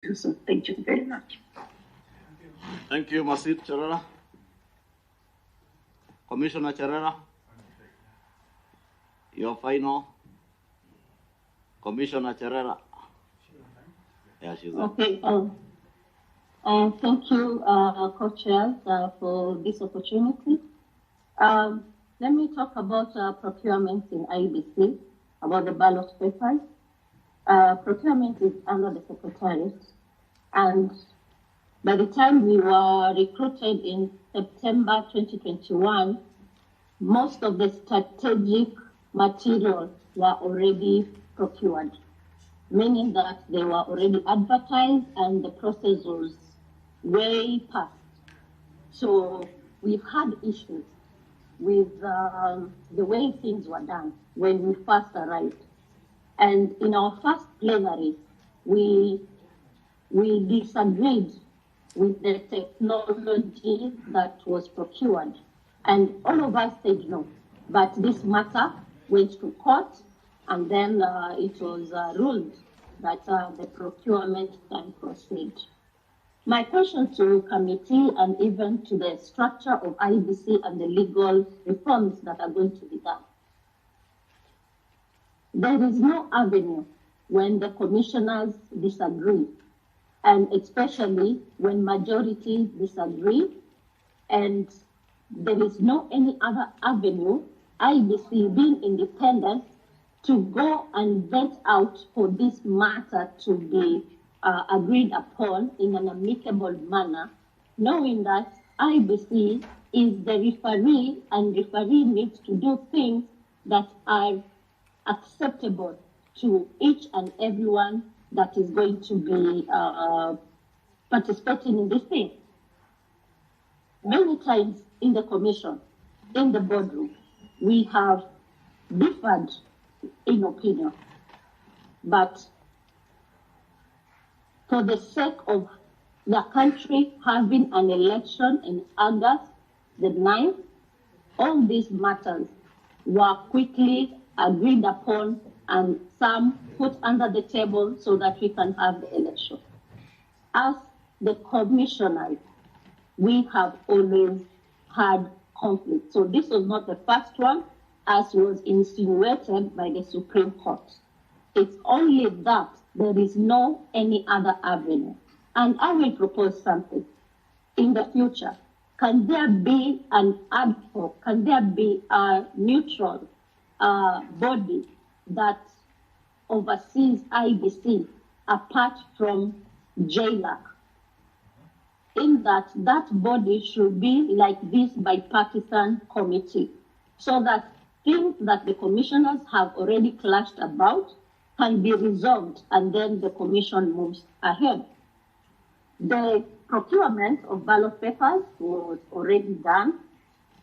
So thank you very much. Thank you, Masir Cherera. Commissioner Cherera, your final. Commissioner Cherera. Yeah, she's there. Okay. Thank you, co-chairs, for this opportunity. Let me talk about procurement in IBC, about the ballot papers. Procurement is under the Secretariat, and by the time we were recruited in September 2021, most of the strategic materials were already procured, meaning that they were already advertised and the process was way past. So we've had issues with the way things were done when we first arrived. And in our first plenary, we disagreed with the technology that was procured. And all of us said no. But this matter went to court, and then it was ruled that the procurement can proceed. My question to committee and even to the structure of IBC and the legal reforms that are going to be done. There is no avenue when the commissioners disagree, and especially when majority disagree, and there is no any other avenue, IBC being independent, to go and vet out for this matter to be agreed upon in an amicable manner, knowing that IBC is the referee and referee needs to do things that are acceptable to each and everyone that is going to be participating in this thing. Many times in the commission, in the boardroom, we have differed in opinion, but for the sake of the country having an election in August the 9th, all these matters were quickly agreed upon and some put under the table so that we can have the election. As the commissioners, we have always had conflict. So this was not the first one, as was insinuated by the Supreme Court. It's only that there is no any other avenue. And I will propose something. In the future, can there be an ad hoc, can there be a neutral body that oversees IBC apart from JLAC? In that body should be like this bipartisan committee, so that things that the commissioners have already clashed about can be resolved, and then the commission moves ahead. The procurement of ballot papers was already done,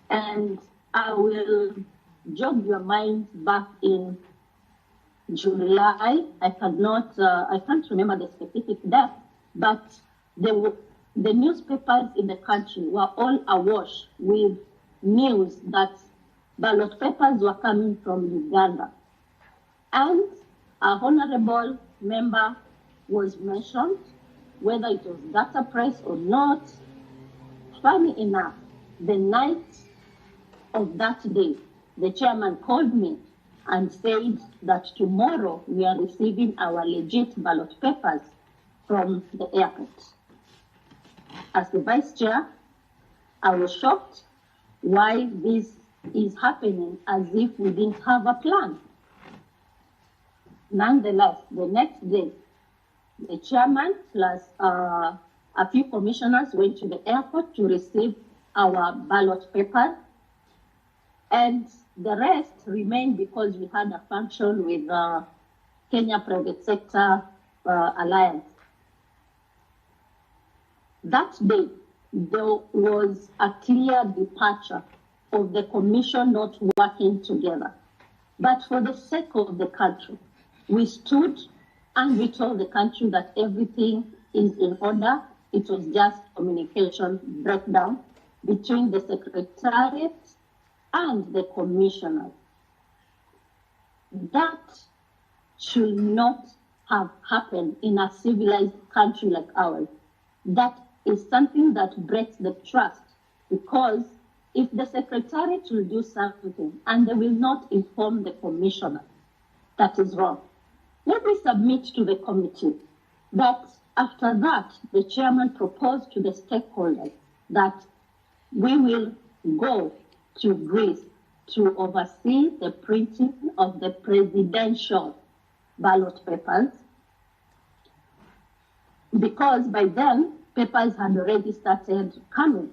and I will jog your minds back in July. I can't remember the specific date, but the newspapers in the country were all awash with news that ballot papers were coming from Uganda. And a honorable member was mentioned, whether it was data press or not. Funny enough, the night of that day, the chairman called me and said that tomorrow we are receiving our legit ballot papers from the airport. As the vice chair, I was shocked why this is happening, as if we didn't have a plan. Nonetheless, the next day, the chairman plus a few commissioners went to the airport to receive our ballot paper, and the rest remained because we had a function with Kenya Private Sector Alliance. That day, there was a clear departure of the commission not working together. But for the sake of the country, we stood and we told the country that everything is in order. It was just communication breakdown between the secretariat and the commissioners. That should not have happened in a civilized country like ours. That is something that breaks the trust, because if the secretariat will do something and they will not inform the commissioner, that is wrong. Let me submit to the committee that after that, the chairman proposed to the stakeholders that we will go to Greece to oversee the printing of the presidential ballot papers, because by then, papers had already started coming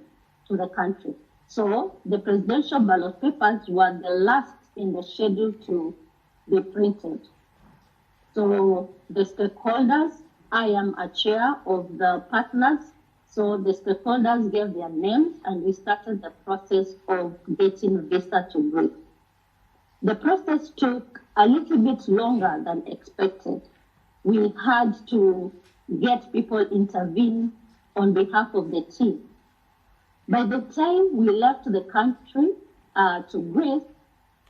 to the country. So the presidential ballot papers were the last in the schedule to be printed. So the stakeholders, I am a chair of the partners, so the stakeholders gave their names and we started the process of getting visa to Greece. The process took a little bit longer than expected. We had to get people intervene on behalf of the team. By the time we left the country to Greece,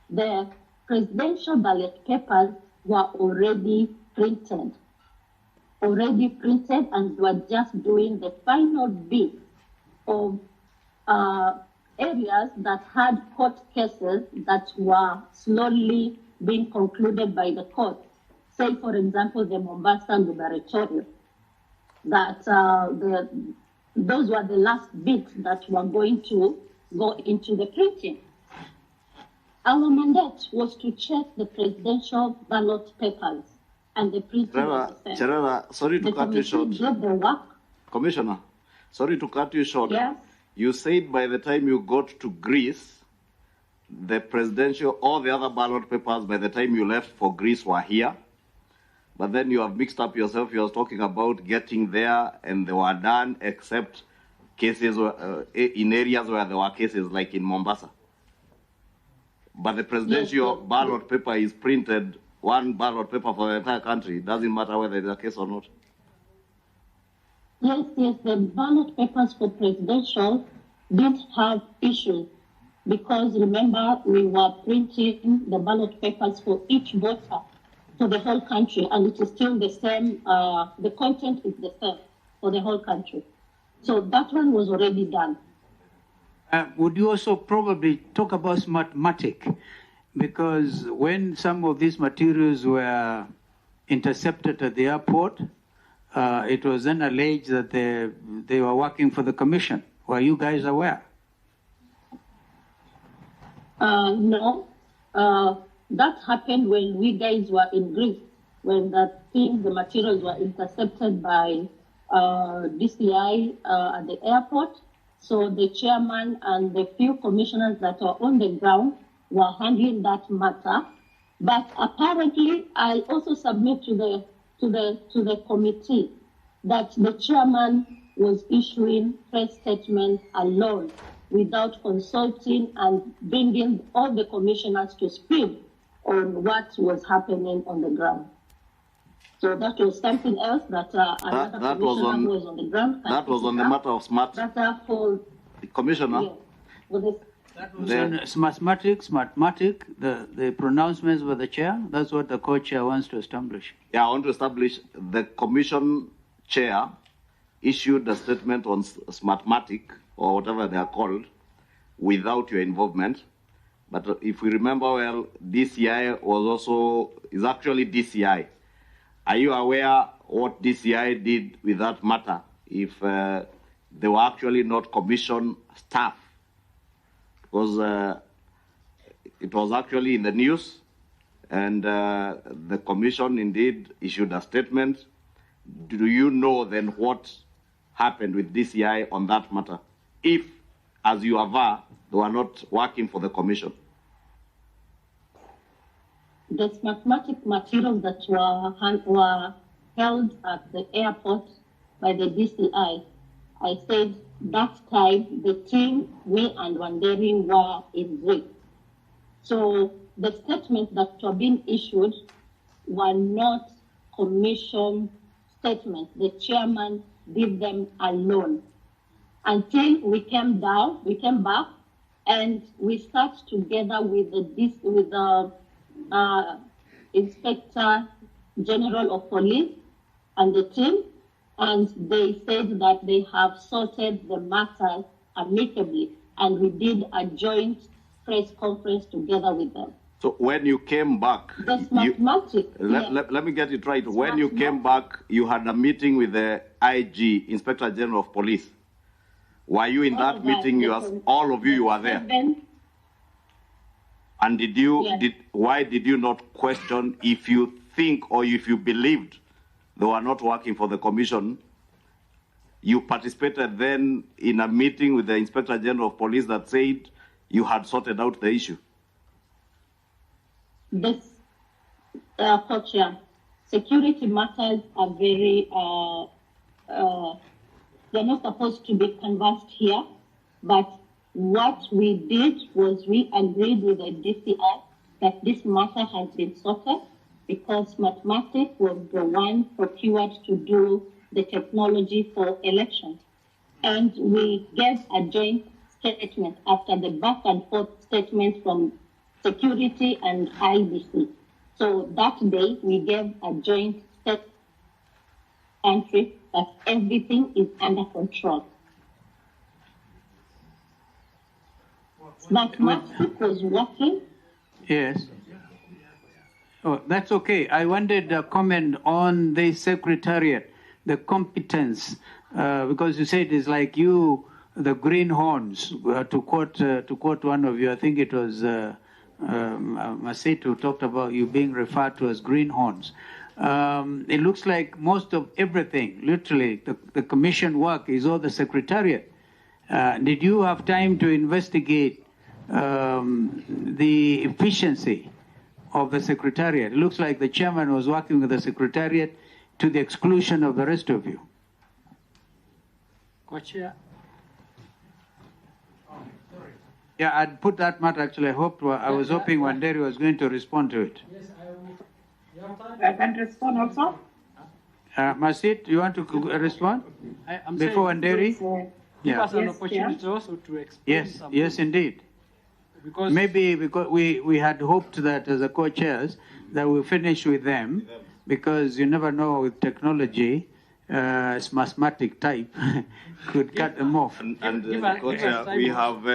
the presidential ballot papers were already printed, and we were just doing the final bit of areas that had court cases that were slowly being concluded by the court. Say, for example, the Mombasa gubernatorial, that those were the last bits that were going to go into the printing. Our mandate was to check the presidential ballot papers and the printing of the same. Cherera, sorry to cut you short. Did the work. Commissioner, sorry to cut you short. Yes. You said by the time you got to Greece, the presidential, all the other ballot papers, by the time you left for Greece, were here. But then you have mixed up yourself. You were talking about getting there and they were done, except cases in areas where there were cases, like in Mombasa. But the presidential ballot paper is printed, one ballot paper for the entire country. It doesn't matter whether it's a case or not. Yes, the ballot papers for presidential did have issues, because remember, we were printing the ballot papers for each voter for the whole country, and it is still the same, the content is the same for the whole country. So that one was already done. Would you also probably talk about Smartmatic? Because when some of these materials were intercepted at the airport, it was then alleged that they were working for the commission. Were you guys aware? No. That happened when we guys were in Greece, when the materials were intercepted by DCI at the airport. So the chairman and the few commissioners that were on the ground were handling that matter. But apparently, I also submit to the committee that the chairman was issuing press statements alone, without consulting and bringing all the commissioners to speed on what was happening on the ground. So that was something else that another commissioner was on the ground. That was on the matter of smart. For Commissioner. Yeah. That was on Smartmatic, the pronouncements by the chair. That's what the co-chair wants to establish. Yeah, I want to establish the commission chair issued a statement on Smartmatic, or whatever they are called, without your involvement. But if we remember well, DCI is actually DCI. Are you aware what DCI did with that matter, if they were actually not commission staff? Because it was actually in the news, and the commission indeed issued a statement. Do you know then what happened with DCI on that matter, if, as you aver, they were not working for the commission? The Smartmatic materials that were held at the airport by the DCI, I said that time the team, we and Wanderi were in Greece. So the statements that were being issued were not commission statements. The chairman did them alone until we came back, and we sat together with the inspector General of Police and the team, and they said that they have sorted the matters amicably, and we did a joint press conference together with them. So when you came back, let me get it right. When you came back, you had a meeting with the IG, Inspector General of Police. Were you in that meeting? All of you were there. And why did you not question if you think or if you believed they were not working for the commission? You participated then in a meeting with the Inspector General of Police that said you had sorted out the issue. This, security matters are very, they're not supposed to be conversed here, but what we did was we agreed with the DCI that this matter has been sorted because Mathematics was the one procured to do the technology for elections. And we gave a joint statement after the back and forth statement from security and IBC. So that day we gave a joint statement entry that everything is under control. Mathematics was working. Yes. Oh, that's okay. I wanted a comment on the secretariat, the competence, because you said it's like you, the greenhorns. To quote one of you, I think it was Masit who talked about you being referred to as greenhorns. It looks like most of everything, literally, the commission work is all the secretariat. Did you have time to investigate the efficiency of the secretariat? It looks like the chairman was working with the secretariat to the exclusion of the rest of you. Co-chair. Yeah, I'd put that matter actually. I was hoping Wanderi was going to respond to it. Yes, I will. I can respond also. Masit, you want to respond before Wanderi? Give us an Yes, opportunity yeah. also to explain Yes, something. yes, indeed. Because Maybe because we had hoped that as a co-chairs that we'll finish with them, because you never know with technology, mathematic type could cut them off. And Co-chair, we have